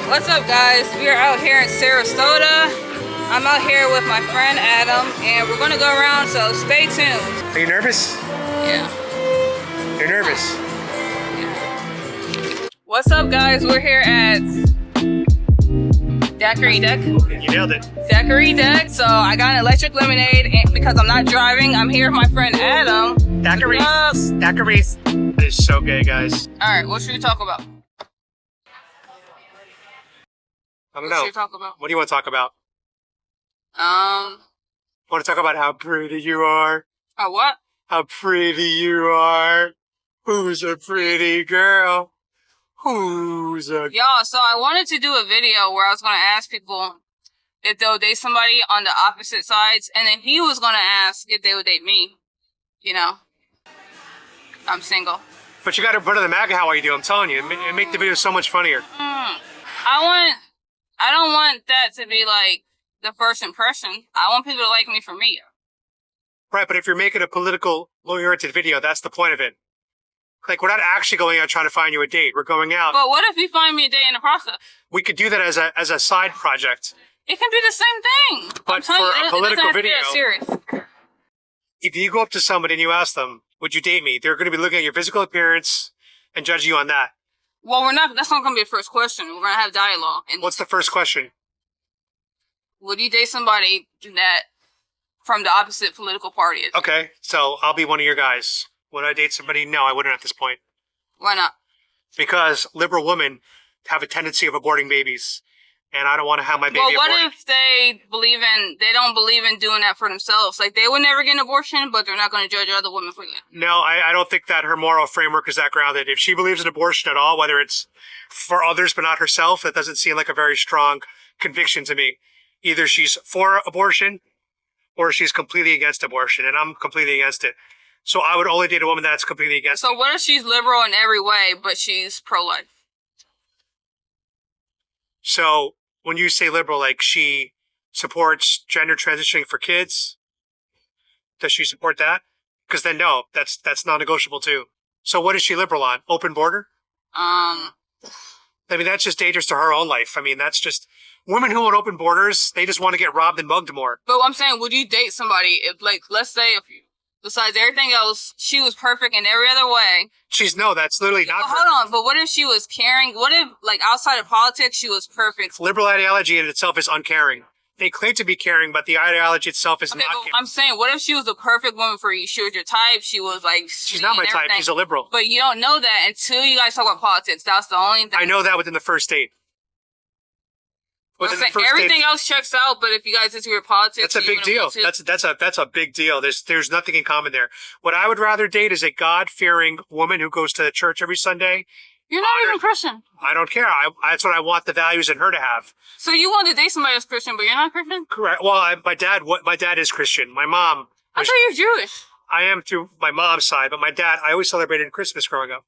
What's up, guys? We are out here in Sarasota. I'm out here with my friend Adam, and we're gonna go around, so stay tuned. Are you nervous? Yeah. You're nervous? Yeah. What's up, guys? We're here at Daiquiri Deck. You nailed it. Daiquiri Deck. So I got an electric lemonade, and because I'm not driving, I'm here with my friend Adam. Daiquiris. Daiquiris. It is so gay, guys. Alright, what should we talk about? I don't What should know. we talk about? What do you want to talk about? Want to talk about how pretty you are? What? How pretty you are. Who's a pretty girl? Who's a... Y'all, so I wanted to do a video where I was going to ask people if they'll date somebody on the opposite sides, and then he was going to ask if they would date me. You know? I'm single. But you got to put in the MAGA how you do. I'm telling you, it make the video so much funnier. I don't want that to be like the first impression. I want people to like me for me. Right, but if you're making a political, oriented video, that's the point of it. Like, we're not actually going out trying to find you a date. We're going out. But what if you find me a date in the process? We could do that as a side project. It can be the same thing. But for a political video, serious. if you go up to somebody and you ask them, would you date me? They're going to be looking at your physical appearance and judge you on that. Well, that's not going to be the first question. We're going to have dialogue. And what's the first question? Would you date somebody that from the opposite political party? Okay, so I'll be one of your guys. Would I date somebody? No, I wouldn't at this point. Why not? Because liberal women have a tendency of aborting babies, and I don't want to have my baby aborted. Well, what if they don't believe in doing that for themselves? Like, they would never get an abortion, but they're not going to judge other women for that. No, I don't think that her moral framework is that grounded. If she believes in abortion at all, whether it's for others but not herself, that doesn't seem like a very strong conviction to me. Either she's for abortion or she's completely against abortion, and I'm completely against it. So I would only date a woman that's completely against it. So what if she's liberal in every way, but she's pro-life? So when you say liberal, like she supports gender transitioning for kids, does she support that? Because then no, that's non-negotiable too. So what is she liberal on? Open border? I mean, that's just dangerous to her own life. I mean, that's just women who want open borders. They just want to get robbed and mugged more. But I'm saying, would you date somebody if, like, let's say, if besides everything else, she was perfect in every other way? That's literally not perfect. Hold on, but what if she was caring? What if, like, outside of politics, she was perfect? Liberal ideology in itself is uncaring. They claim to be caring, but the ideology itself is not caring. I'm saying, what if she was the perfect woman for you? She was your type. She was, like, she's not my type. She's a liberal. But you don't know that until you guys talk about politics. That's the only thing. I know that within the first date. Everything else checks out, but if you guys disagree with politics, that's a big deal. That's a big deal. There's nothing in common there. What I would rather date is a God-fearing woman who goes to church every Sunday. You're not even Christian. I don't care. That's what I want the values in her to have. So you want to date somebody that's Christian, but you're not Christian? Correct. Well, my dad is Christian. My mom. I thought you're Jewish. I am through my mom's side, but my dad, I always celebrated Christmas growing up.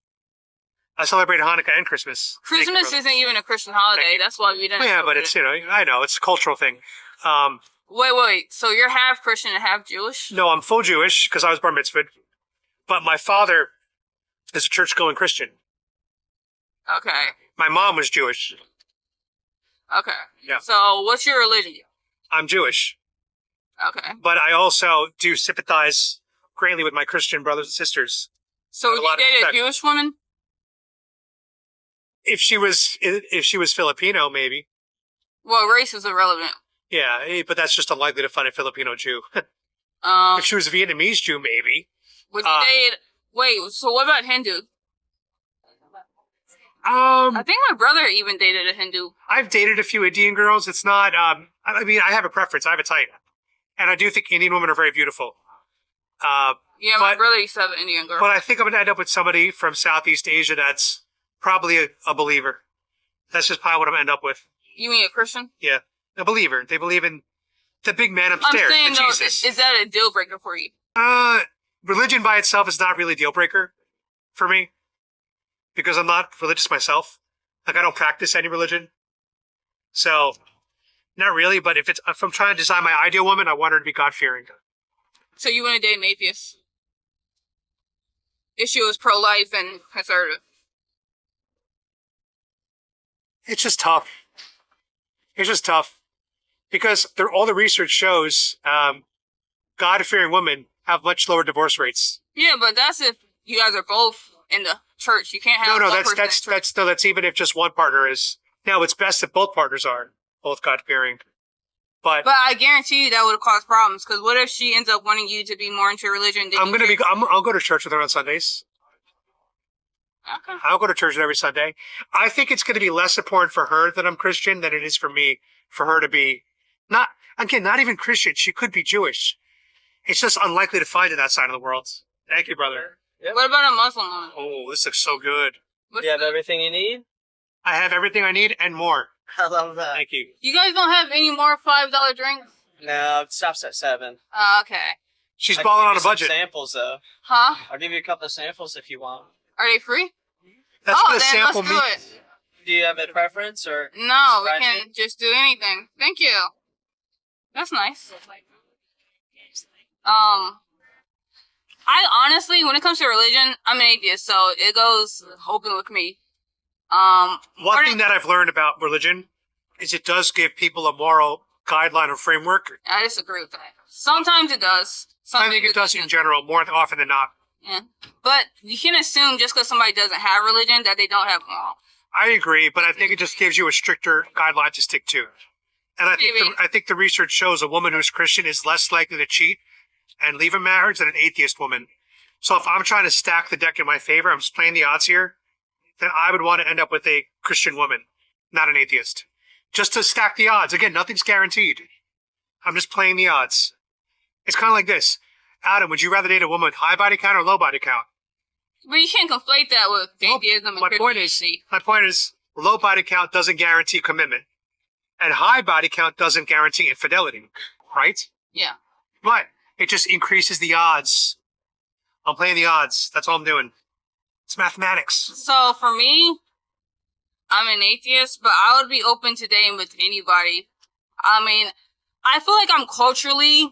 I celebrated Hanukkah and Christmas. Christmas isn't even a Christian holiday. That's why we didn't. Yeah, but it's, I know, it's a cultural thing. Wait. So you're half Christian and half Jewish? No, I'm full Jewish because I was bar mitzvahed. But my father is a church-going Christian. Okay. My mom was Jewish. Okay. Yeah. So what's your religion? I'm Jewish. Okay. But I also do sympathize greatly with my Christian brothers and sisters. So would you date a Jewish woman? If she was Filipino, maybe. Well, race is irrelevant. Yeah, but that's just unlikely to find a Filipino Jew. If she was a Vietnamese Jew, maybe. Would you date? Wait, so what about Hindu? I think my brother even dated a Hindu. I've dated a few Indian girls. It's not. I mean, I have a preference. I have a type, and I do think Indian women are very beautiful. Yeah, my brother used to have an Indian girl. But I think I'm gonna end up with somebody from Southeast Asia that's probably a believer. That's just probably what I'm gonna end up with. You mean a Christian? Yeah, a believer. They believe in the big man upstairs, I'm saying, Jesus. Is that a deal breaker for you? Religion by itself is not really a deal breaker for me because I'm not religious myself. Like, I don't practice any religion. So, not really, but if I'm trying to design my ideal woman, I want her to be God-fearing. So you want to date an atheist? If she was pro-life and conservative? It's just tough. It's just tough because all the research shows God-fearing women have much lower divorce rates. Yeah, but that's if you guys are both in the church. You can't have No, one person in the church. that's even if just one partner is. Now, it's best if both partners are both God-fearing. But I guarantee you that would cause problems. Because what if she ends up wanting you to be more into religion? I'll go to church with her on Sundays. Okay. I'll go to church every Sunday. I think it's going to be less important for her that I'm Christian than it is for me, for her to be not even Christian. She could be Jewish. It's just unlikely to find in that side of the world. Thank you, brother. Yep. What about a Muslim woman? Oh, this looks so good. You have everything you need? I have everything I need and more. I love that. Thank you. You guys don't have any more $5 drinks? No, it stops at 7. Okay. She's balling on a Some budget. samples, though. Huh? I'll give you a couple of samples if you want. Are they free? That's oh, gonna then sample let's me. do it. Do you have a preference or? No, we Spicy? can just do anything. Thank you. That's nice. I honestly, when it comes to religion, I'm an atheist, so it goes open with me. One thing that I've learned about religion is it does give people a moral guideline or framework. I disagree with that. Sometimes it does. I think it does in general more often than not. Yeah. But you can't assume just because somebody doesn't have religion that they don't have moral. I agree, but I think it just gives you a stricter guideline to stick to. And I think the research shows a woman who's Christian is less likely to cheat and leave a marriage than an atheist woman. So if I'm trying to stack the deck in my favor, I'm just playing the odds here, then I would want to end up with a Christian woman, not an atheist. Just to stack the odds. Again, nothing's guaranteed. I'm just playing the odds. It's kind of like this. Adam, would you rather date a woman with high body count or low body count? But you can't conflate that with atheism and My point is, low body count doesn't guarantee commitment. And high body count doesn't guarantee infidelity. Right? Yeah. But it just increases the odds. I'm playing the odds. That's all I'm doing. It's mathematics. So for me, I'm an atheist, but I would be open to dating with anybody. I mean, I feel like I'm culturally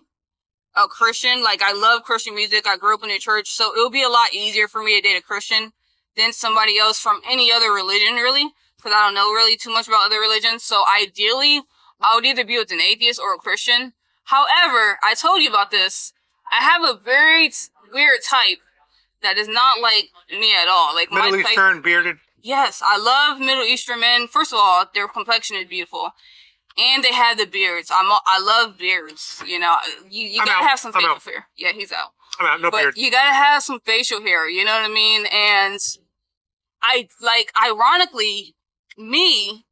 a Christian. Like, I love Christian music. I grew up in the church, so it would be a lot easier for me to date a Christian than somebody else from any other religion, really, because I don't know really too much about other religions. So ideally, I would either be with an atheist or a Christian. However, I told you about this. I have a very weird type that is not like me at all. Like Middle Eastern, bearded. Yes, I love Middle Eastern men. First of all, their complexion is beautiful. And they have the beards. I love beards. You know, you gotta have some facial hair. Yeah, he's out. I'm out, no beard. You gotta have some facial hair, you know what I mean? And ironically, me,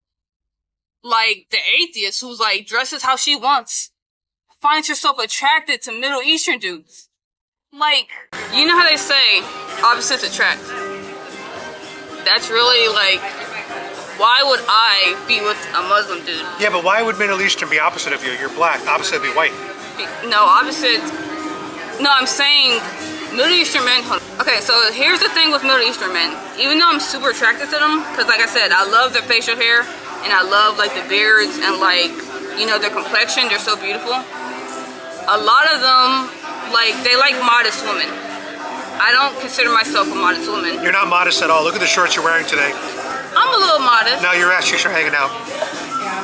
like the atheist who's like dresses how she wants, finds herself attracted to Middle Eastern dudes. Like, you know how they say opposites attract? That's really like, why would I be with a Muslim dude? Yeah, but why would Middle Eastern be opposite of you? You're black. Opposite would be white. No, opposite. No, I'm saying Middle Eastern men. Okay, so here's the thing with Middle Eastern men. Even though I'm super attracted to them, because like I said, I love their facial hair, and I love like the beards and like, you know, their complexion. They're so beautiful. A lot of them, like, they like modest women. I don't consider myself a modest woman. You're not modest at all. Look at the shorts you're wearing today. I'm a little modest. No, your ass cheeks are hanging out.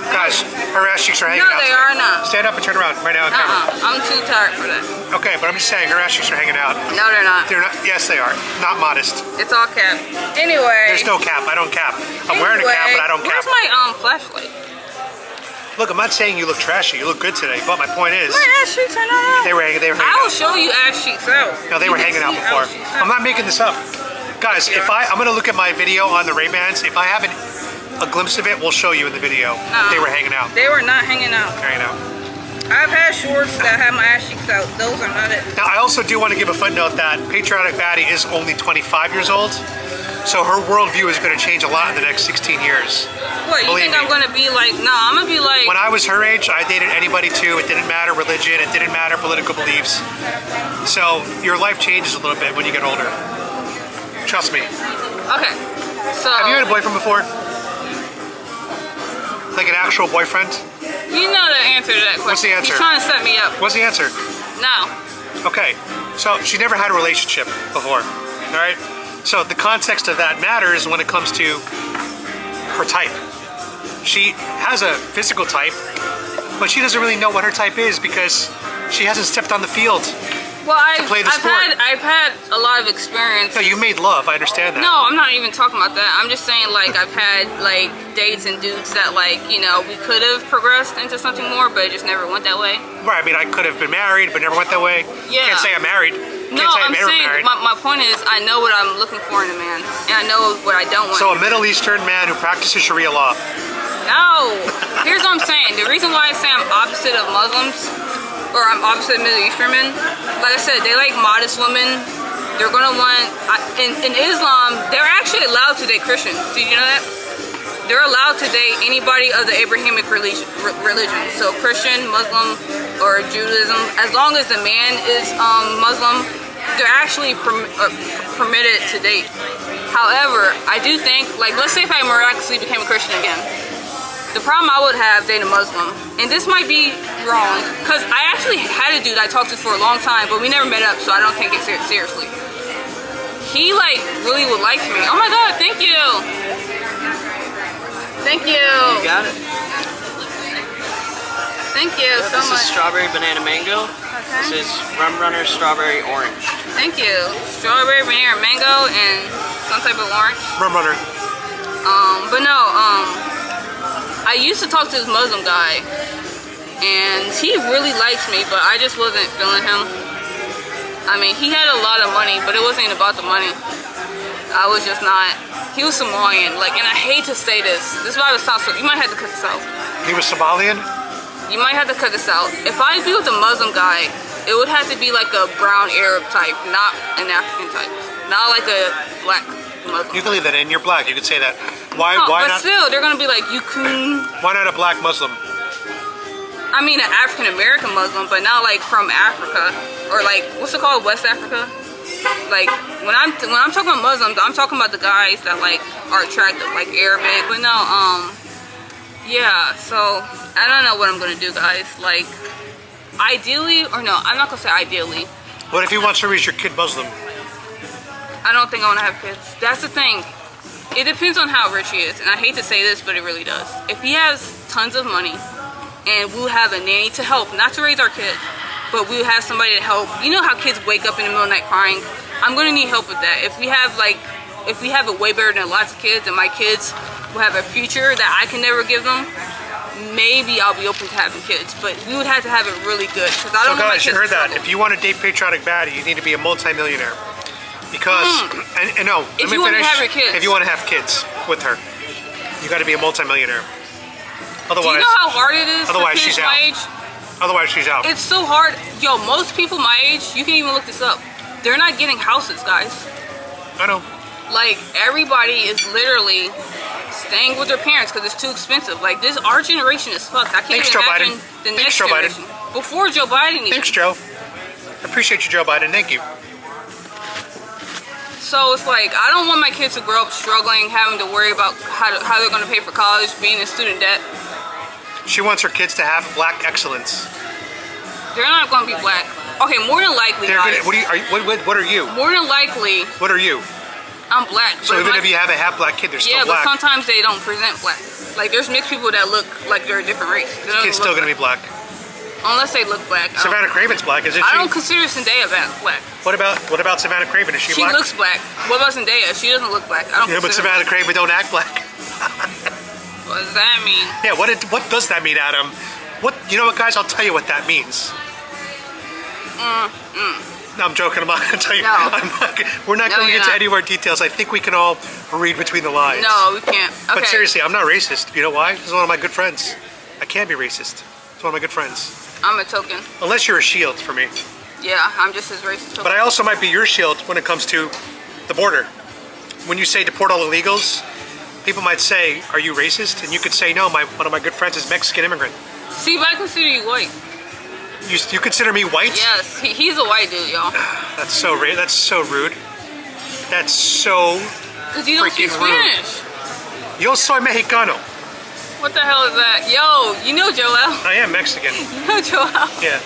Guys, her ass cheeks are hanging out. No, they today. are not. Stand up and turn around right now on camera. I'm too tired for that. Okay, but I'm just saying her ass cheeks are hanging out. No, they're not. They're not. Yes, they are. Not modest. It's all cap. Anyway. There's no cap. I don't cap. I'm wearing a cap, but I don't cap. Where's my flashlight? Look, I'm not saying you look trashy. You look good today. But my point is, My ass cheeks are not out. they were hanging I out. will show you ass cheeks out. No, they were hanging out before. I'm not making this up. Guys, I'm gonna look at my video on the Ray-Bans. If I have a glimpse of it, we'll show you in the video. They were hanging out. They were not hanging out. Hanging out. I've had shorts that have my ass cheeks out. Those are not it. Now, I also do want to give a footnote that Patriotic Baddie is only 25 years old. So her worldview is going to change a lot in the next 16 years. What, you think I'm going to be like, nah, I'm going to be like... When I was her age, I dated anybody too. It didn't matter religion. It didn't matter political beliefs. So your life changes a little bit when you get older. Trust me. Okay, so... Have you had a boyfriend before? Like an actual boyfriend? You know the answer to that question. What's the answer? You're trying to set me up. What's the answer? No. Okay, so she never had a relationship before, all right? So the context of that matters when it comes to her type. she has a physical type, but she doesn't really know what her type is because she hasn't stepped on the field. Well, play the sport. I've had a lot of experience. No, you made love. I understand that. No, I'm not even talking about that. I'm just saying, like, I've had, like, dates and dudes that, like, you know, we could have progressed into something more, but it just never went that way. Right, I mean, I could have been married, but never went that way. Yeah. Can't say I'm married. No, I'm saying, my point is, I know what I'm looking for in a man, and I know what I don't want. So a Middle Eastern man who practices Sharia law. No. Here's what I'm saying. The reason why I say I'm opposite of Muslims, or I'm opposite of Middle Eastern men, like I said, they like modest women. They're gonna want, in Islam, they're actually allowed to date Christians. Did you know that? They're allowed to date anybody of the Abrahamic religion. So Christian, Muslim, or Judaism. As long as the man is Muslim, they're actually permitted to date. However, I do think, like, let's say if I miraculously became a Christian again, the problem I would have dating a Muslim, and this might be wrong, because I actually had a dude I talked to for a long time, but we never met up, so I don't take it seriously. He, like, really would like me. Oh my god, thank you! Thank you! You got it. Thank you so This much. is strawberry banana mango. Okay. This is rum runner strawberry orange. Thank you. Strawberry, banana, mango, and some type of orange. Rum runner. But no, I used to talk to this Muslim guy, and he really liked me, but I just wasn't feeling him. I mean, he had a lot of money, but it wasn't about the money. I was just not. He was Somalian, like, and I hate to say this. This is why it sounds so. You might have to cut this out. He was Somalian? You might have to cut this out. If I be with a Muslim guy, it would have to be like a brown Arab type, not an African type, not like a black Muslim. You can leave that in. You're black. You could say that. Why? No, why but not? still, they're gonna be like, you coon. Why not a black Muslim? I mean, an African American Muslim, but not like from Africa or like what's it called, West Africa. Like when I'm talking about Muslims, I'm talking about the guys that like are attractive, like Arabic. But no, yeah. So I don't know what I'm gonna do, guys. Like, ideally, or no, I'm not gonna say ideally. What if he wants to raise your kid Muslim? I don't think I want to have kids. That's the thing. It depends on how rich he is, and I hate to say this, but it really does. If he has tons of money, and we'll have a nanny to help, not to raise our kid, but we'll have somebody to help. You know how kids wake up in the middle of the night crying? I'm gonna need help with that. If we have it way better than lots of kids, and my kids will have a future that I can never give them, maybe I'll be open to having kids. But we would have to have it really good, because I don't So want my guys, kids you heard to that. struggle. If you want to date patriotic baddie, you need to be a multimillionaire. Because, and no, If let me you wanna finish. have your kids. If you want to have kids with her, you got to be a multimillionaire. Do Otherwise, you know how hard it is for otherwise kids she's my out. age? Otherwise, she's out. It's so hard. Yo, most people my age, you can even look this up, they're not getting houses, guys. I know. Like, everybody is literally staying with their parents because it's too expensive. Like, our generation is fucked. I can't Thanks, even Joe imagine Biden. the Thanks, next Joe Biden. generation. Before Joe Biden even. Thanks, Joe. Appreciate you, Joe Biden. Thank you. So it's like, I don't want my kids to grow up struggling, having to worry about how they're going to pay for college, being in student debt. She wants her kids to have black excellence. They're not going to be black. Okay, more than likely, They're guys. gonna, what are you? More than likely, What are you? I'm black. So but even my- if you have a half black kid, they're still yeah, black. but sometimes they don't present black. Like, there's mixed people that look like they're a different race. They don't Kid's look still gonna be black. black. Unless they look black. Savannah Craven's black, isn't I she? don't consider Zendaya black. What about Savannah Craven? Is she She black? looks black. What about Zendaya? She doesn't look black. I don't Yeah, but consider Savannah Craven don't act black. What does that mean? Yeah, what does that mean, Adam? You know what, guys? I'll tell you what that means. No, I'm joking. I'm not gonna tell you. No. We're not No, going you're into not. any more details. I think we can all read between the lines. No, we can't. Okay. But seriously, I'm not racist. You know why? This is one of my good friends. I can't be racist. It's one of my good friends. I'm a token. Unless you're a shield for me. Yeah, I'm just as racist. But I also might be your shield when it comes to the border. When you say deport all illegals, people might say, are you racist? And you could say, no, one of my good friends is Mexican immigrant. See, but I consider you white. You consider me white? Yes, he's a white dude, y'all. That's so rude. That's so Because you don't speak freaking rude. Spanish. Yo soy mexicano. What the hell is that? Yo, you know Joel. I am Mexican. You know Joel. Yeah.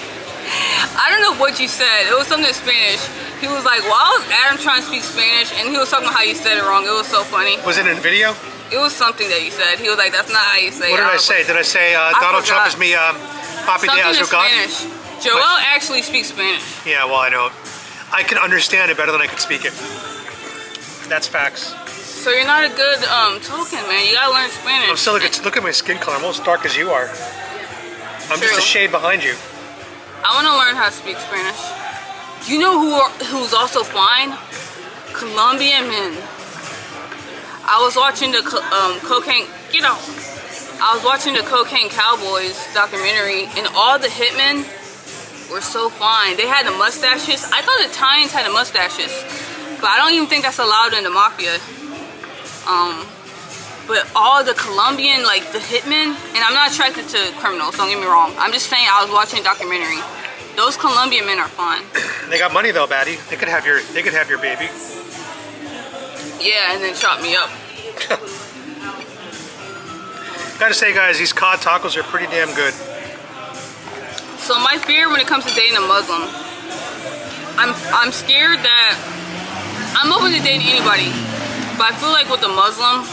I don't know what you said. It was something in Spanish. He was like, why was Adam trying to speak Spanish? And he was talking about how you said it wrong. It was so funny. Was it in video? It was something that you said. He was like, "That's not how you say it." What did I say? Did I say Donald Trump is me, Papi Something Diaz in of God? Spanish. Joel actually speaks Spanish. Yeah, well, I know. I can understand it better than I can speak it. That's facts. So you're not a good token, man. You gotta learn Spanish. I'm still look at my skin color. I'm almost dark as you are. I'm just a True. shade behind you. I want to learn how to speak Spanish. You know who's also fine? Colombian men. I was watching the cocaine. Get out. I was watching the Cocaine Cowboys documentary, and all the hitmen were so fine. They had the mustaches. I thought the Italians had the mustaches, but I don't even think that's allowed in the mafia. But all the Colombian, like the hitmen, and I'm not attracted to criminals, don't get me wrong. I'm just saying I was watching a documentary. Those Colombian men are fine. They got money though, Batty. They could have your baby. Yeah, and then chop me up. Gotta say, guys, these cod tacos are pretty damn good. So my fear when it comes to dating a Muslim, I'm scared that I'm open to dating anybody, but I feel like with a Muslim,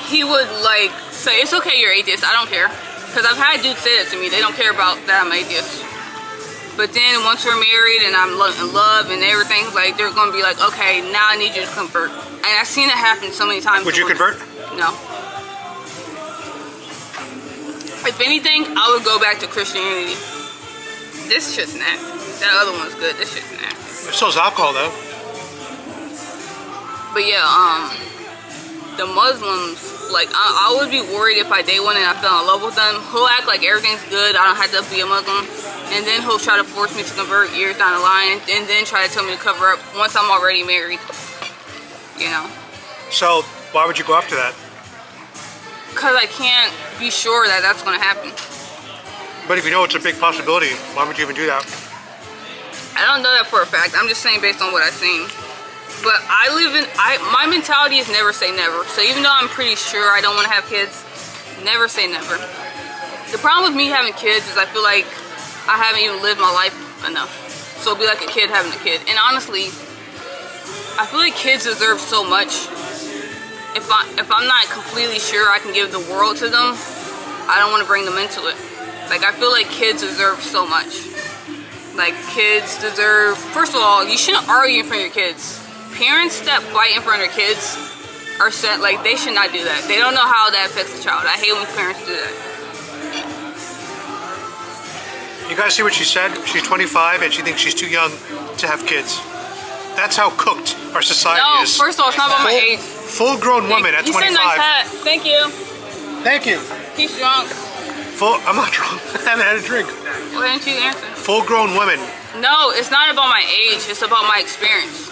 he would like say, "It's okay, you're atheist. I don't care," because I've had dudes say that to me. They don't care about that I'm atheist. But then once we're married and I'm in love and everything, like they're gonna be like, "Okay, now I need you to convert." And I've seen it happen so many times. Would you convert? No. If anything, I would go back to Christianity. This shit's nasty. That other one's good. This shit's nasty. So's alcohol though. But yeah, the Muslims, like I would be worried if I date one and I fell in love with them. He'll act like everything's good. I don't have to be a Muslim, and then he'll try to force me to convert years down the line, and then try to tell me to cover up once I'm already married. You know. So why would you go after that? Because I can't be sure that that's going to happen. But if you know it's a big possibility, why would you even do that? I don't know that for a fact. I'm just saying based on what I've seen. But my mentality is never say never. So even though I'm pretty sure I don't want to have kids, never say never. The problem with me having kids is I feel like I haven't even lived my life enough. So it'll be like a kid having a kid. And honestly, I feel like kids deserve so much. If I'm not completely sure I can give the world to them, I don't want to bring them into it. Like, I feel like kids deserve so much. Like, kids deserve... First of all, you shouldn't argue in front of your kids. Parents that fight in front of their kids are set... Like, they should not do that. They don't know how that affects a child. I hate when parents do that. You guys see what she said? She's 25 and she thinks she's too young to have kids. That's how cooked our society is. No, first of all, it's not about my age. Full-grown woman at 25. He said nice hat. Thank you. Thank you. He's drunk. I'm not drunk. I haven't had a drink. Why didn't you answer? Full-grown women. No, it's not about my age. It's about my experience.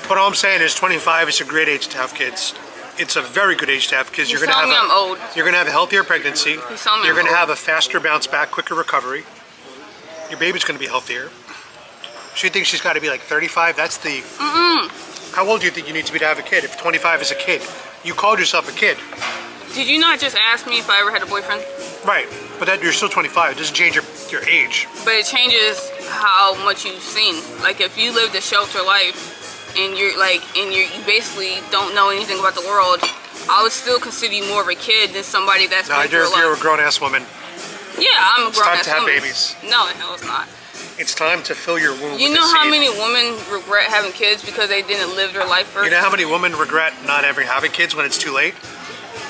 But all I'm saying is 25 is a great age to have kids. It's a very good age to have kids. He's telling me I'm old. You're going to have a healthier pregnancy. He's telling me You're I'm going to old. have a faster bounce back, quicker recovery. Your baby's going to be healthier. She thinks she's got to be like 35. That's the... How old do you think you need to be to have a kid? If 25 is a kid. You called yourself a kid. Did you not just ask me if I ever had a boyfriend? Right. But you're still 25. It doesn't change your age. But it changes how much you've seen. Like, if you lived a shelter life and you basically don't know anything about the world, I would still consider you more of a kid than somebody that's No, been through a lot. you're a grown-ass woman. Yeah, I'm a grown-ass woman. It's time to have babies. No, the hell it's not. It's time to fill your womb You with know the how seed. many women regret having kids because they didn't live their life first? You know how many women regret not ever having kids when it's too late?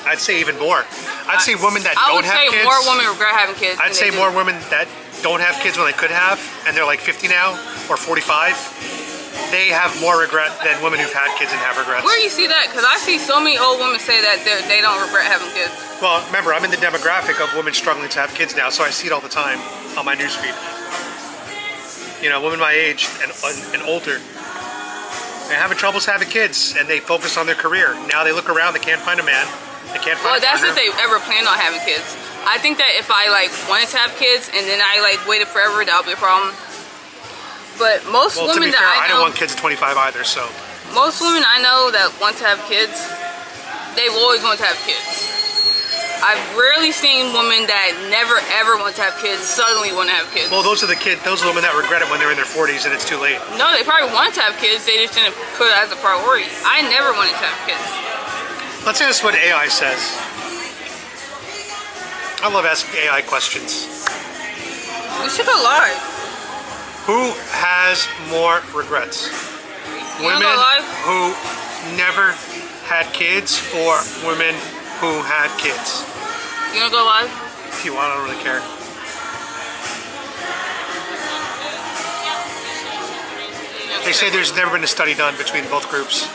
I'd say even more. I'd say women that don't have kids. I would say more women regret having kids. I'd say more women that don't have kids when they could have, and they're like 50 now or 45. They have more regret than women who've had kids and have regrets. Where do you see that? Because I see so many old women say that they don't regret having kids. Well, remember, I'm in the demographic of women struggling to have kids now, so I see it all the time on my newsfeed. You know, women my age and older, they're having troubles having kids, and they focus on their career. Now they look around, they can't find a man. They can't find. Well, that's if they ever planned on having kids. I think that if I wanted to have kids and then I waited forever, that would be a problem. But most to women be fair, that I know, I don't want kids at 25 either. So most women I know that want to have kids, they've always wanted to have kids. I've rarely seen women that never ever want to have kids suddenly want to have kids. well, those are women that regret it when they're in their 40s and it's too late. No, they probably wanted to have kids. They just didn't put it as a priority. I never wanted to have kids. Let's ask what AI says. I love asking AI questions. We should go live. Who has more regrets? You wanna Women go live? who never had kids or women who had kids? You wanna go live? If you want, I don't really care. They say there's never been a study done between both groups.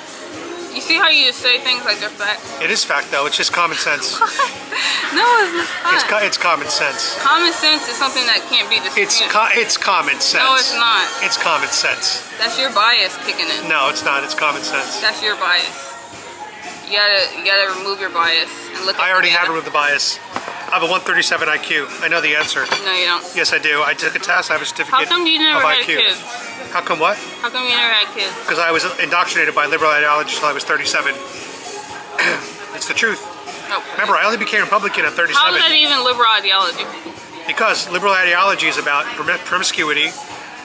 You see how you just say things like they're facts? It is fact, though. It's just common sense. No, it's not. It's common sense. Common sense is something that can't be disputed. It's common sense. No, it's not. It's common sense. That's your bias kicking in. No, it's not. It's common sense. That's your bias. You gotta remove your bias and look at I already the have data. removed the bias. I have a 137 IQ. I know the answer. No, you don't. Yes, I do. I took a test. I have a certificate How come you never of had IQ. kids? How come what? How come you never had kids? Because I was indoctrinated by liberal ideology until I was 37. It's the truth. No. Remember, I only became Republican at 37. How is that even liberal ideology? Because liberal ideology is about promiscuity.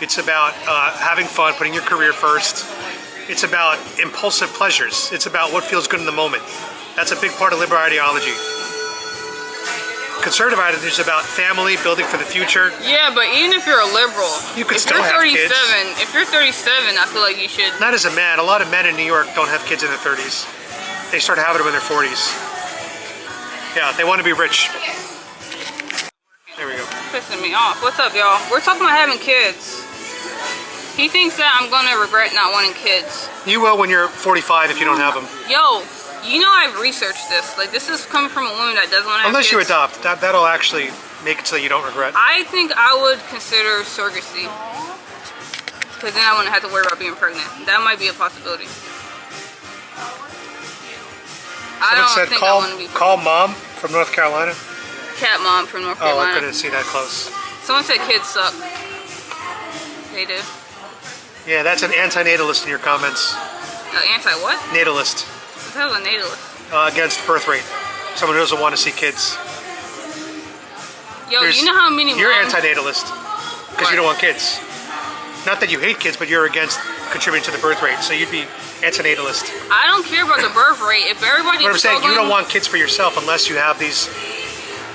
It's about having fun, putting your career first. It's about impulsive pleasures. It's about what feels good in the moment. That's a big part of liberal ideology. Conservative ideology is about family, building for the future. Yeah, but even if you're a liberal, You could if still you're have 37, kids. if you're 37, I feel like you should. Not as a man. A lot of men in New York don't have kids in their 30s. They start having them in their 40s. Yeah, they want to be rich. There we go. Pissing me off. What's up, y'all? We're talking about having kids. He thinks that I'm gonna regret not wanting kids. You will when you're 45 if you don't have them. Yo, you know I've researched this. Like, this is coming from a woman that doesn't want to have Unless you kids. adopt. That'll actually make it so that you don't regret. I think I would consider surrogacy. Because then I wouldn't have to worry about being pregnant. That might be a possibility. I Someone don't said think I want to be call mom from North Carolina. cat mom from North Oh, I Carolina. couldn't see that close. Someone said kids suck. They do. Yeah, that's an antinatalist in your comments. Anti what? Natalist. What the hell is a natalist? Against birth rate. Someone who doesn't want to see kids. Yo, There's- you know how many You're moms... antinatalist because you don't want kids. Not that you hate kids, but you're against contributing to the birth rate. So you'd be antinatalist. I don't care about the birth rate. If everybody's But I'm saying you struggling- don't want kids for yourself unless you have these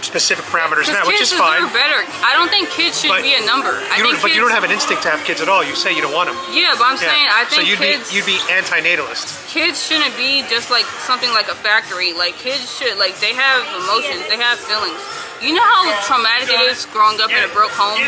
specific parameters now, which kids is fine. deserve better. I don't think kids should But be a number. But you don't have an instinct to have kids at all. You say you don't want them. Yeah, but I'm saying I think so you'd kids be antinatalist. kids shouldn't be just like something like a factory. Like, kids should, like, they have emotions, they have feelings. You know how traumatic it is growing up in a broke home?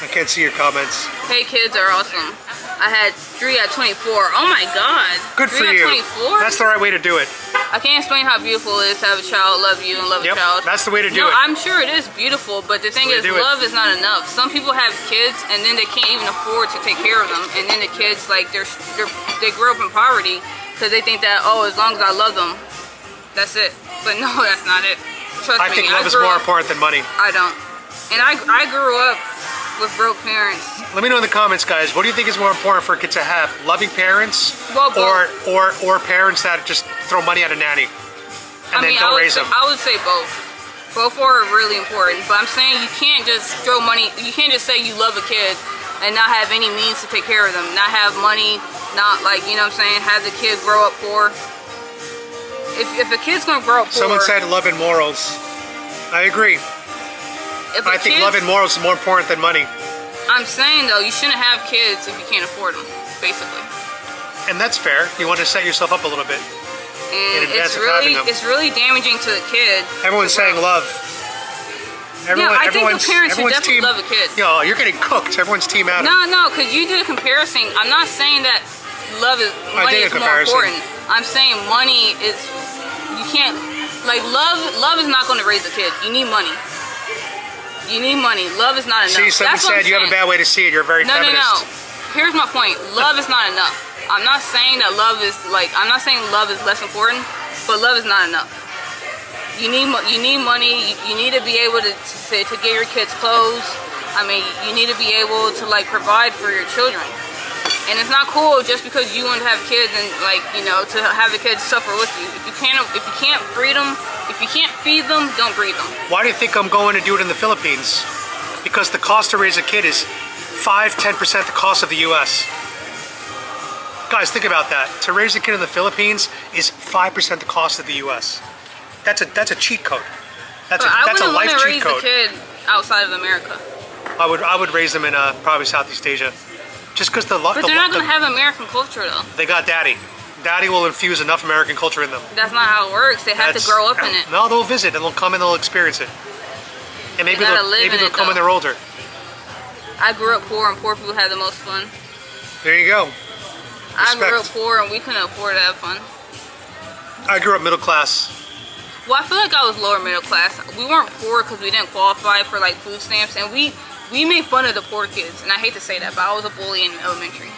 I can't see your comments. Hey, kids are awesome. I had 3 at 24. Oh my god. Good 3 for at you. 24? That's the right way to do it. I can't explain how beautiful it is to have a child love you and love Yep, a child. that's the way to do No, it. I'm sure it is beautiful, but the thing the way is, to do it. love is not enough. Some people have kids and then they can't even afford to take care of them, and then the kids, like, they grow up in poverty because they think that, oh, as long as I love them, that's it. But no, that's not it. Trust I me. think love is grew more up- important than money. I don't. And I grew up with broke parents. Let me know in the comments, guys. What do you think is more important for a kid to have? Loving parents, Well, or parents that just throw money at a nanny and then don't raise them? I would say both. Both are really important. But I'm saying you can't just throw money. You can't just say you love a kid and not have any means to take care of them. Not have money. Not, like, you know what I'm saying, have the kid grow up poor. If a kid's gonna grow up poor. Someone said love and morals. I agree. If a I think kid's- love and morals is more important than money. I'm saying, though, you shouldn't have kids if you can't afford them, basically. And that's fair. You want to set yourself up a little bit. And In advance of having them. it's really damaging to the kid. Everyone's saying love. Everyone, I think the everyone's- parents should everyone's definitely team, love a kid. Yo, you're getting cooked. Everyone's team out. No, because you did a comparison. I'm not saying that money did a is more comparison. important. I'm saying money is, you can't, like, love is not going to raise a kid. You need money. You need money. Love is not enough. See, someone That's what I'm said you have a saying. bad way to see it. You're very No. feminist. Here's my point. Love is not enough. I'm not saying that love is, like, I'm not saying love is less important, but love is not enough. You need money. You need to be able to get your kids clothes. I mean, you need to be able to, like, provide for your children. And it's not cool just because you want to have kids and, like, you know, to have the kids suffer with you. If you can't breed them, if you can't feed them, don't breed them. Why do you think I'm going to do it in the Philippines? Because the cost to raise a kid is 5-10% the cost of the U.S. Guys, think about that. To raise a kid in the Philippines is 5% the cost of the U.S. That's a cheat code. That's a life cheat code. I wouldn't want to raise a kid outside of America. I would raise them in probably Southeast Asia, just because But they're not going to have American culture though. They got daddy. Daddy will infuse enough American culture in them. That's not how it works. They have to grow up in it. No, they'll visit and they'll come and they'll experience it. And maybe they'll come when they're older. I grew up poor and poor people had the most fun. There you go. I grew up poor and we couldn't afford to have fun. I grew up middle class. Well, I feel like I was lower middle class. We weren't poor because we didn't qualify for like food stamps, and we made fun of the poor kids. And I hate to say that, but I was a bully in elementary.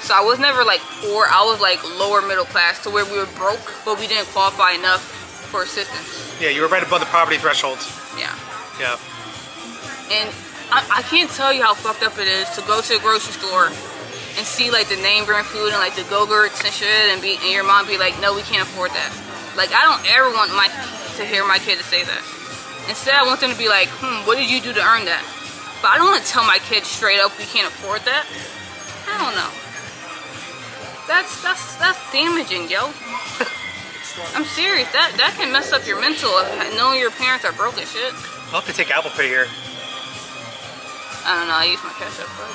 So I was never like poor. I was like lower middle class to where we were broke, but we didn't qualify enough for assistance. Yeah, you were right above the poverty threshold. Yeah. Yeah. And I can't tell you how fucked up it is to go to a grocery store and see like the name brand food and like the Go-Gurts and shit, and your mom be like, no, we can't afford that. Like, I don't ever want to hear my kid to say that. Instead, I want them to be like, what did you do to earn that? But I don't want to tell my kid straight up we can't afford that. I don't know. That's damaging, yo. I'm serious. That can mess up your mental of knowing your parents are broke as shit. I'll have to take Apple Pay here. I don't know. I use my Cash App card.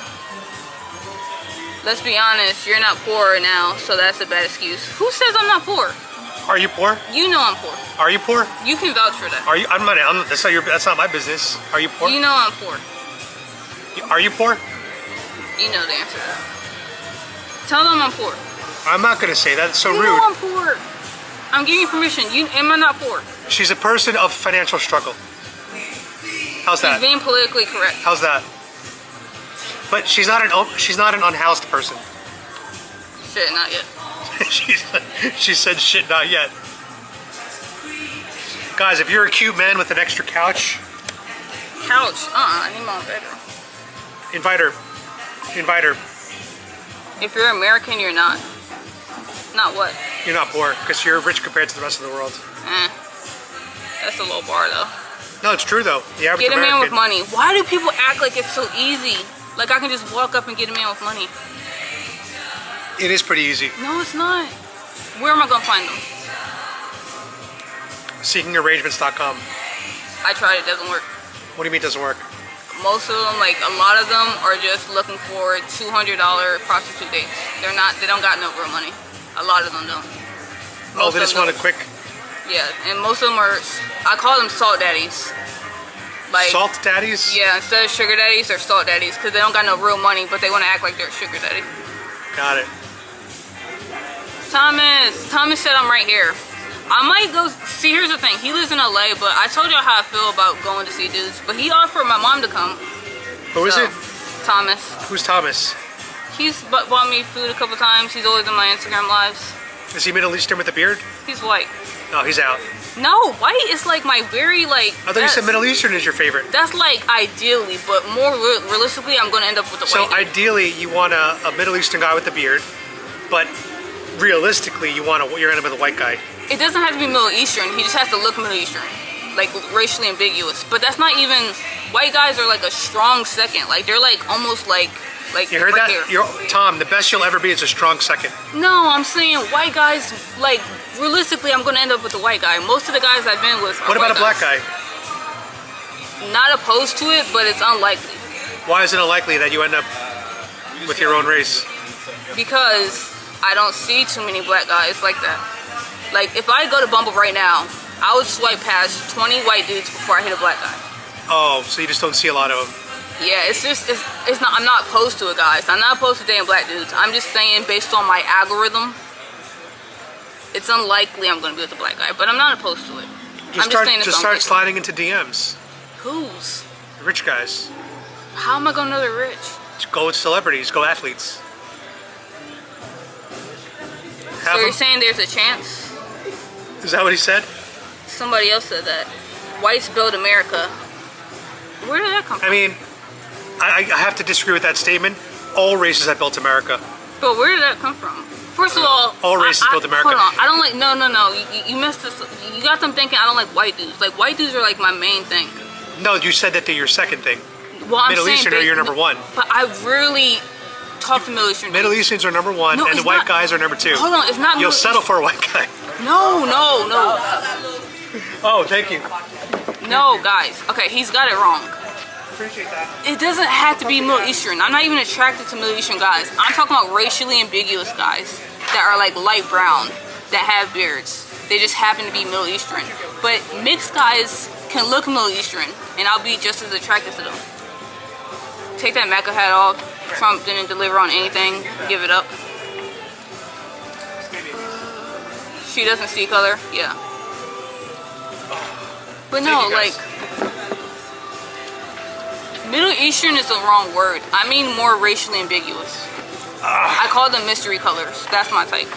Let's be honest. You're not poor now, so that's a bad excuse. Who says I'm not poor? Are you poor? You know I'm poor. Are you poor? You can vouch for that. Are you? That's not my business. Are you poor? You know I'm poor. Are you poor? You know the answer to that. Tell them I'm poor. I'm not gonna say that. It's so rude. You know I'm poor. I'm giving you permission. Am I not poor? She's a person of financial struggle. How's that? She's being politically correct. How's that? But she's not an unhoused person. Shit, not yet. She said shit, not yet. Guys, if you're a cute man with an extra couch. Couch? I need my own bedroom. Invite her. Invite her. If you're American, you're not. Not what? You're not poor, because you're rich compared to the rest of the world. That's a low bar, though. No, it's true, though. The average Get a American, man with money. Why do people act like it's so easy? Like I can just walk up and get a man with money. It is pretty easy. No, it's not. Where am I gonna find them? Seekingarrangements.com. I tried, it doesn't work. What do you mean it doesn't work? Most of them, like a lot of them, are just looking for $200 prostitute dates. They don't got no real money. A lot of them don't. They just want a quick. Yeah, and most of them are, I call them salt daddies. Like, salt daddies? Yeah, instead of sugar daddies, they're salt daddies because they don't got no real money, but they want to act like they're a sugar daddy. Got it. Thomas said I'm right here. I might go, see, here's the thing. He lives in LA, but I told y'all how I feel about going to see dudes, but he offered my mom to come. Who is it? Thomas. Who's Thomas? He's bought me food a couple times. He's always in my Instagram lives. Is he Middle Eastern with a beard? He's white. No, he's out. No, white is like my very like. I thought you said Middle Eastern is your favorite. That's like ideally, but more realistically, I'm gonna end up with the white. So ideally, you want a Middle Eastern guy with a beard, but realistically, you're gonna end up with a white guy. It doesn't have to be Middle Eastern. He just has to look Middle Eastern, like racially ambiguous. But that's not even. White guys are like a strong second. Like they're like almost like. You heard right that? Tom, the best you'll ever be is a strong second. No, I'm saying white guys, like, realistically, I'm going to end up with a white guy. Most of the guys I've been with are What about a black guys. guy? Not opposed to it, but it's unlikely. Why is it unlikely that you end up with your own race? Because I don't see too many black guys like that. Like, if I go to Bumble right now, I would swipe past 20 white dudes before I hit a black guy. Oh, so you just don't see a lot of them. Yeah, it's not, I'm not opposed to it, guys. I'm not opposed to dating black dudes. I'm just saying, based on my algorithm, it's unlikely I'm going to be with a black guy, but I'm not opposed to it. Just start sliding into DMs. Whose? Rich guys. How am I going to know they're rich? Just go with celebrities, go athletes. So you're saying there's a chance? Is that what he said? Somebody else said that. Whites build America. Where did that come from? I mean, I have to disagree with that statement. All races have built America. But where did that come from? First of all races built America. Hold on, I don't like. No. You missed this. You got them thinking I don't like white dudes. Like white dudes are like my main thing. No, you said that they're your second thing. Well, Middle Eastern are your number one. But I really, talk to Middle Eastern. Middle Easterns are number one, No, and the it's white not. guys are number two. Hold on, it's not. You'll Middle settle for a white guy. No. Oh, thank you. No, guys. Okay, he's got it wrong. Appreciate that. It doesn't have to be Middle Eastern. I'm not even attracted to Middle Eastern guys. I'm talking about racially ambiguous guys that are like light brown, that have beards. They just happen to be Middle Eastern. But mixed guys can look Middle Eastern, and I'll be just as attracted to them. Take that MAGA hat off. Trump didn't deliver on anything. Give it up. She doesn't see color. Yeah. But no, like, Middle Eastern is the wrong word. I mean more racially ambiguous. I call them mystery colors. That's my type.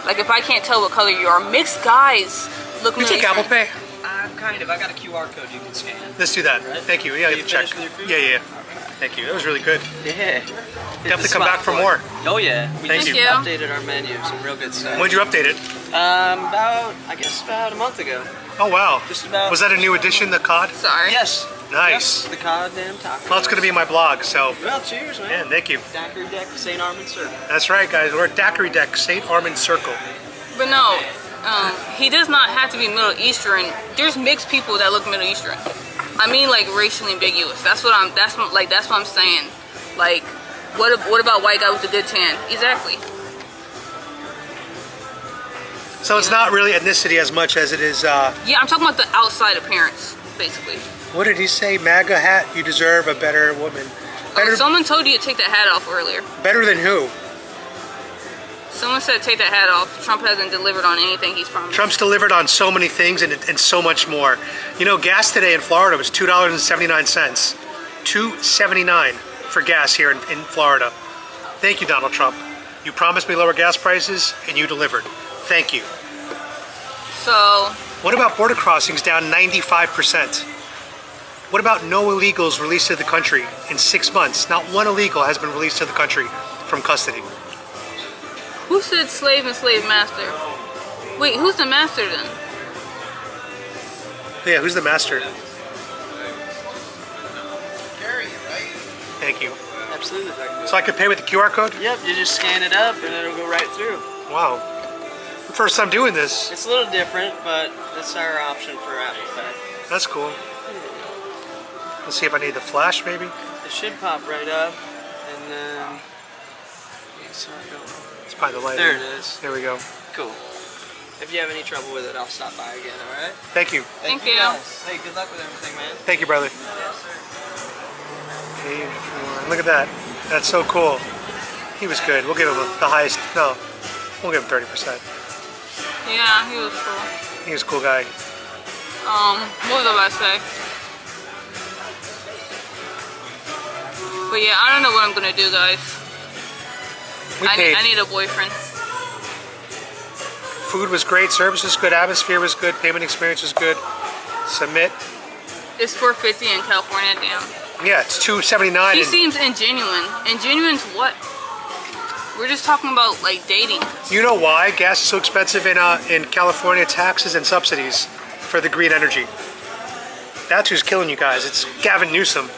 Like, if I can't tell what color you are, mixed guys look You Middle take Apple Eastern. Pay? Kind of. I got a QR code you can scan. Let's do that. Thank you. Yeah, You you check. finished with your food? Yeah. Thank you. That was really good. Yeah. Definitely come back for more. Oh yeah. We Thank just you. updated our menu. Some real good stuff. When'd you update it? About a month ago. Oh, wow. Just about. Was that a new edition, the COD? Sorry. Yes. Nice. Yep, the goddamn taco. Well, it's going to be in my blog, so Well, cheers, man. yeah, thank you. Daiquiri Deck, St. Armand Circle. That's right, guys. We're at Daiquiri Deck, St. Armand Circle. But no, he does not have to be Middle Eastern. There's mixed people that look Middle Eastern. I mean, like, racially ambiguous. That's what I'm saying. Like, what about white guy with a good tan? Exactly. So it's not really ethnicity as much as it is, Yeah, I'm talking about the outside appearance, basically. what did he say? MAGA hat, you deserve a better woman. Better, Someone told you to take that hat off earlier. better than who? Someone said take that hat off. Trump hasn't delivered on anything he's promised. Trump's delivered on so many things and so much more. You know, gas today in Florida was $2.79. $2.79 for gas here in Florida. Thank you, Donald Trump. You promised me lower gas prices, and you delivered. Thank you. So, What about border crossings down 95%? What about no illegals released to the country in 6 months? Not one illegal has been released to the country from custody. who said slave and slave master? Wait, who's the master then? Yeah, who's the master? Thank you. Absolutely. So I could pay with the QR code? Yep, you just scan it up and it'll go right through. Wow. First time doing this. It's a little different, but that's our option for Apple Pay. That's cool. Let's see if I need the flash, maybe. It should pop right up, and then... It's by the light. There it is. There we go. Cool. If you have any trouble with it, I'll stop by again, alright? Thank you. Thank you. guys. Hey, good luck with everything, man. Thank you, brother. Look at that. That's so cool. He was good. We'll give him the highest. No, we'll give him 30%. Yeah, he was cool. He was a cool guy. What was I about to say? But yeah, I don't know what I'm gonna do, guys. We paid. I need a boyfriend. Food was great. Service was good. Atmosphere was good. Payment experience was good. Submit. It's $4.50 in California, damn. Yeah, it's $2.79. He and seems ingenuine. Ingenuine to what? We're just talking about like dating. you know why gas is so expensive in California? Taxes and subsidies for the green energy. That's who's killing you guys. It's Gavin Newsom.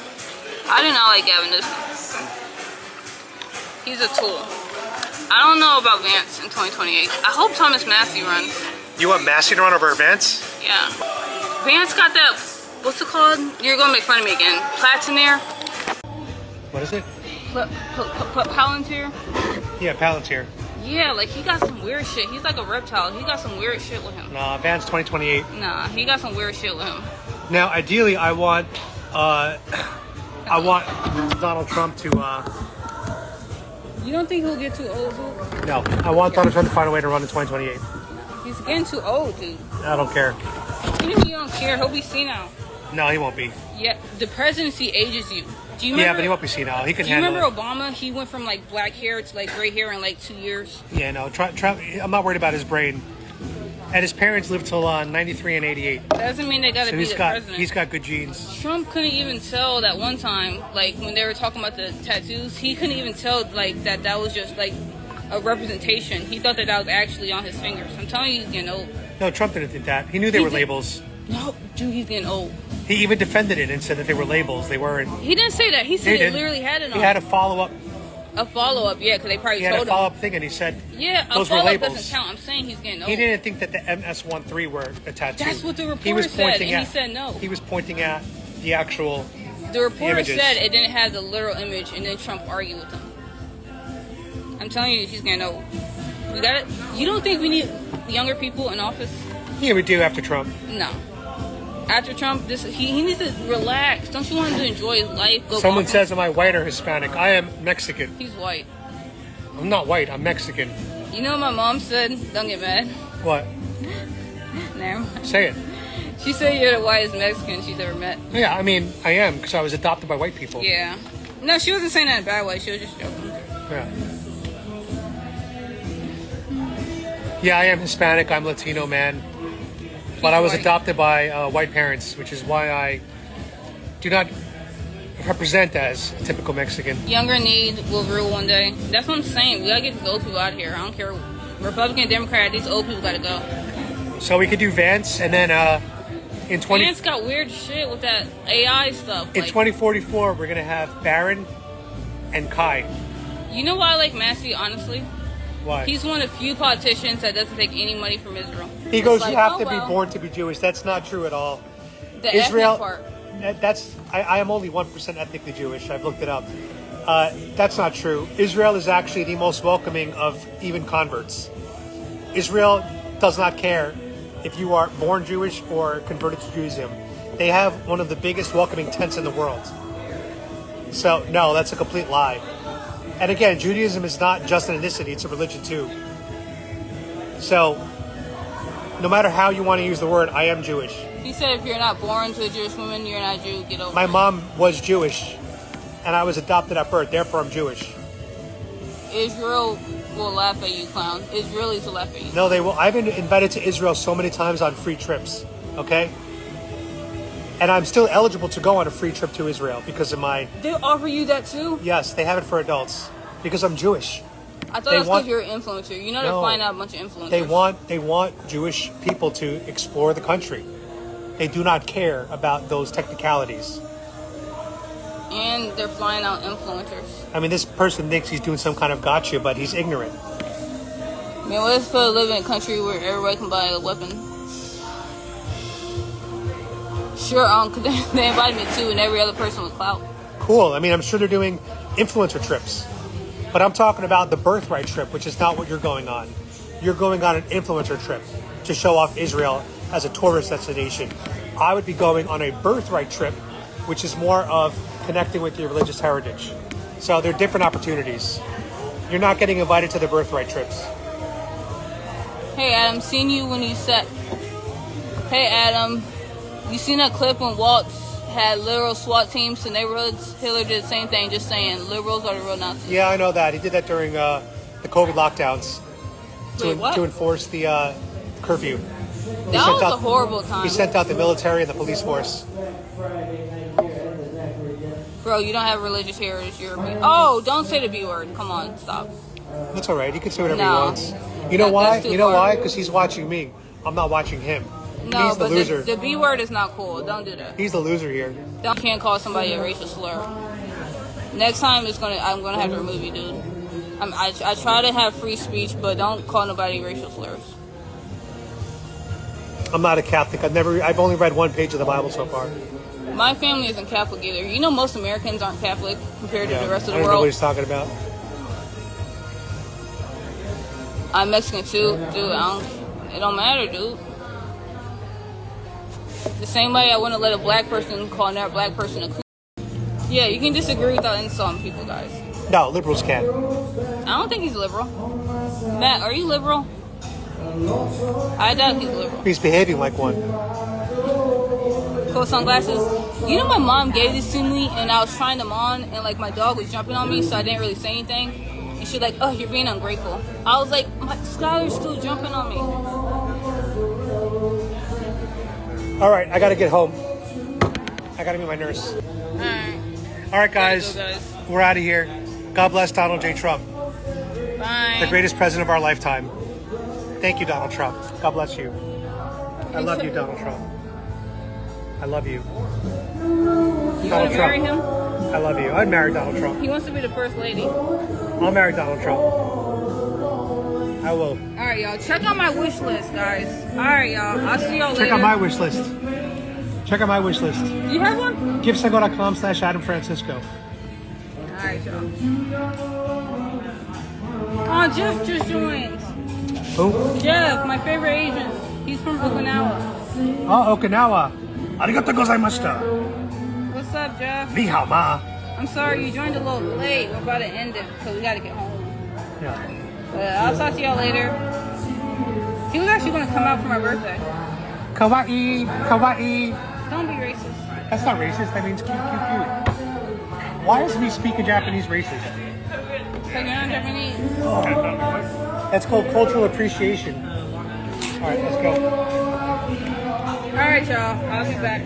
I do not like Gavin Newsom. He's a tool. I don't know about Vance in 2028. I hope Thomas Massey runs. You want Massey to run over Vance? Yeah. Vance got that, what's it called? You're gonna make fun of me again. Palantir? What is it? Palantir? Yeah, Palantir. Yeah, like he got some weird shit. He's like a reptile. He got some weird shit with him. Nah, Vance 2028. Nah, he got some weird shit with him. Now, ideally, I want Donald Trump to. You don't think he'll get too old, dude? No, I want Donald Trump to find a way to run in 2028. He's getting too old, dude. I don't care. Even if you don't care, he'll be senile. No, he won't be. Yeah, the presidency ages you. Do you Yeah, remember? but he won't be senile. He can Do you handle remember it. Obama? He went from like black hair to like gray hair in like 2 years. Yeah, no. Trump. I'm not worried about his brain. And his parents lived till 93 and 88. Doesn't mean they gotta So be the president. he's got good genes. Trump couldn't even tell that one time, like when they were talking about the tattoos, he couldn't even tell like that was just like a representation. He thought that was actually on his fingers. I'm telling you, he's getting old. No, Trump didn't think that. He knew they were did. labels. No, dude, he's getting old. He even defended it and said that they were labels. They weren't. He didn't say that. He said He he did. literally had it on. He had a follow-up. A follow-up, yeah, because they probably He had a told him. follow-up thing, and he said Yeah, a those were follow-up labels. doesn't count. I'm saying he's getting old. He didn't think that the MS-13 were a tattoo. That's what the He reporter was said, pointing and at. he said no. He was pointing at the actual. The reporter images. said it didn't have the literal image, and then Trump argued with him. I'm telling you, he's getting old. We got it. You don't think we need younger people in office? Yeah, we do after Trump. No. After Trump, he needs to relax. Don't you want him to enjoy his life? Someone golf? says, am I white or Hispanic? I am Mexican. He's white. I'm not white. I'm Mexican. You know what my mom said? Don't get mad. What? Never mind. Say it. She said you're the whitest Mexican she's ever met. Yeah, I mean, I am, because I was adopted by white people. Yeah. No, she wasn't saying that in a bad way. She was just joking. Yeah. Yeah, I am Hispanic. I'm Latino, man. But I was white. adopted by white parents, which is why I do not represent as a typical Mexican. Younger need will rule one day. That's what I'm saying. We gotta get these old people out of here. I don't care. Republican, Democrat, these old people gotta go. So we could do Vance, and then in Vance got weird shit with that AI stuff. in Like, 2044, we're gonna have Barron and Kai. you know why I like Massey, honestly? Why? He's one of the few politicians that doesn't take any money from Israel. He goes, It's like, you have oh, to well. be born to be Jewish. That's not true at all. The Israel, ethnic part. I am only 1% ethnically Jewish. I've looked it up. That's not true. Israel is actually the most welcoming of even converts. Israel does not care if you are born Jewish or converted to Judaism. They have one of the biggest welcoming tents in the world. So, no, that's a complete lie. And again, Judaism is not just an ethnicity, it's a religion too. So, no matter how you want to use the word, I am Jewish. He said if you're not born to a Jewish woman, you're not Jew. Get over My it. mom was Jewish, and I was adopted at birth, therefore I'm Jewish. Israel will laugh at you, clown. Israelis will laugh at you. No, they will. I've been invited to Israel so many times on free trips, okay? And I'm still eligible to go on a free trip to Israel because of my... They offer you that too? Yes, they have it for adults because I'm Jewish. I thought They that's because want- you're an influencer. You know they're No. flying out a bunch of influencers. They want Jewish people to explore the country. They do not care about those technicalities. And they're flying out influencers. I mean, this person thinks he's doing some kind of gotcha, but he's ignorant. I mean, what if I live in a country where everybody can buy a weapon? Sure, 'cause they invited me too, and every other person with clout. Cool. I mean, I'm sure they're doing influencer trips. But I'm talking about the birthright trip, which is not what you're going on. You're going on an influencer trip to show off Israel as a tourist destination. I would be going on a birthright trip, which is more of connecting with your religious heritage. So they're different opportunities. You're not getting invited to the birthright trips. Hey, Adam, seen you when you said... Hey, Adam, you seen that clip when Waltz had literal SWAT teams to neighborhoods? Hitler did the same thing, just saying liberals are the real Nazis. Yeah, I know that. He did that during the COVID lockdowns Wait, what? to enforce the curfew. That was a horrible time. He sent out the military and the police force. Bro, you don't have religious heritage. You're oh, don't say the B word. Come on, stop. That's all right. He can say whatever No. he wants. You know That- why? that's too You know far. why? Because he's watching me. I'm not watching him. No, He's the but loser. the B word is not cool. Don't do that. He's the loser here. You can't call somebody a racial slur. Next time, I'm gonna have to remove you, dude. I try to have free speech, but don't call nobody racial slurs. I'm not a Catholic. I've only read one page of the Bible so far. My family isn't Catholic either. You know, most Americans aren't Catholic compared to the rest of I the don't know what world. he's talking about. I'm Mexican too, dude. It don't matter, dude. The same way I wouldn't let a black person call another black person a coon. Yeah, you can disagree without insulting people, guys. No, liberals can't. I don't think he's liberal. Matt, are you liberal? I doubt he's liberal. He's behaving like one. Cool sunglasses. You know, my mom gave these to me, and I was trying them on, and like my dog was jumping on me, so I didn't really say anything. And she's like, "Oh, you're being ungrateful." I was like, "My Skylar's still jumping on me." All right, I got to get home. I got to meet my nurse. All right, All right, guys. There you go, guys. We're out of here. God bless Donald J. Trump, Bye. the greatest president of our lifetime. Thank you, Donald Trump. God bless you. I love you, Donald Trump. I love you. You Donald gonna marry Trump. him? I love you. I'd marry Donald Trump. He wants to be the first lady. I'll marry Donald Trump. I will. All right, y'all. Check out my wish list, guys. All right, y'all. I'll see y'all later. Check out my wish list. Check out my wish list. You have one? Giftsego.com/AdamFrancisco. All right, y'all. Oh, Jeff just joined. Who? Jeff, my favorite Asian. He's from Okinawa. Oh, Okinawa. Arigatou gozaimashita. What's up, Jeff? Ni hao ma. I'm sorry you joined a little late. We're about to end it because we got to get home. Yeah. But I'll talk to y'all later. He was actually going to come out for my birthday. Kawaii. Kawaii. Don't be racist. That's not racist. That means cute, cute, cute. Why is me speaking Japanese racist? So you're not Japanese. That's called cultural appreciation. All right, let's go. All right, y'all. I'll be back.